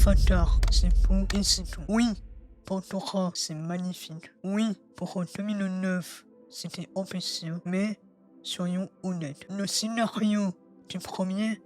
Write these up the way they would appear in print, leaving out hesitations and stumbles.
Avatar, c'est beau et c'est tout. Oui, Pandora, c'est magnifique. Oui, pour 2009, c'était ambitieux, mais soyons honnêtes. Le scénario du premier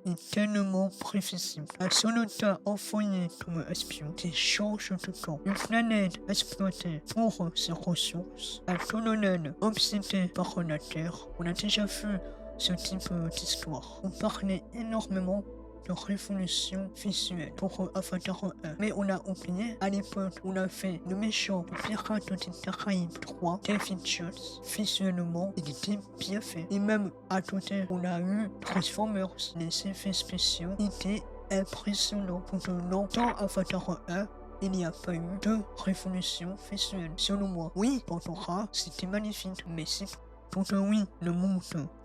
est tellement prévisible. Un soldat envoyé comme espion qui change de temps. Une planète exploitée pour ses ressources. Un colonel obsédé par la Terre. On a déjà vu ce type d'histoire. On parlait énormément de révolution visuelle pour Avatar 1. Mais on a oublié, à l'époque, on a fait le méchant de Pirates des Caraïbes 3, David Jones. Visuellement, il était bien fait. Et même à côté, on a eu Transformers. Les effets spéciaux étaient impressionnants. Pendant longtemps, Avatar 1, il n'y a pas eu de révolution visuelle, selon moi. Oui, Pandora, c'était magnifique, mais c'est donc oui, le monde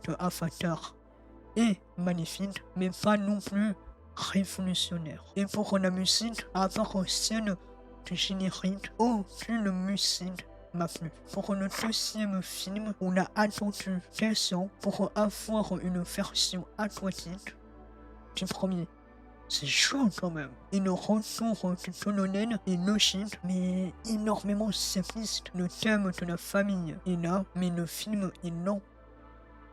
de Avatar est magnifique, mais pas non plus révolutionnaire. Et pour la musique, à part aux scènes du générique, aucune musique m'a plu. Pour le deuxième film, on a attendu 15 ans pour avoir une version aquatique du premier. C'est chaud quand même. Et le retour du colonel est logique, mais énormément simpliste. Le thème de la famille est là, mais le film est lent.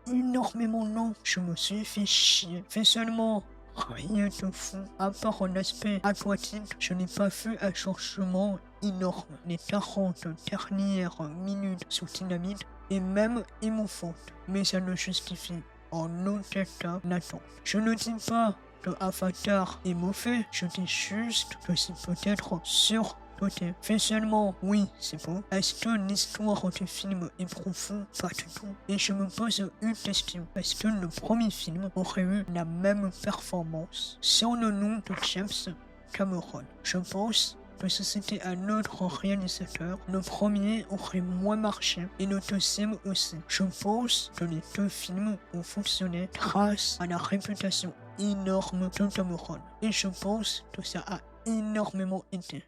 Énormément lent. Je me suis fait chier. Visuellement, rien de fou. À part l'aspect aquatique, je n'ai pas vu un changement énorme. Les 40 dernières minutes sous dynamite est même émouvante, mais ça ne justifie en aucun cas l'attente. Je ne dis pas que Avatar est mauvais, je dis juste que c'est peut-être surcoté. Visuellement, oui, c'est beau. Est-ce que l'histoire du film est profonde? Pas du tout. Et je me pose une question. Est-ce que le premier film aurait eu la même performance sans le nom de James Cameron? Je pense que si c'était un autre réalisateur, le premier aurait moins marché et le deuxième aussi. Je pense que les deux films ont fonctionné grâce à la réputation énorme de Cameron. Et je pense que ça a énormément aidé.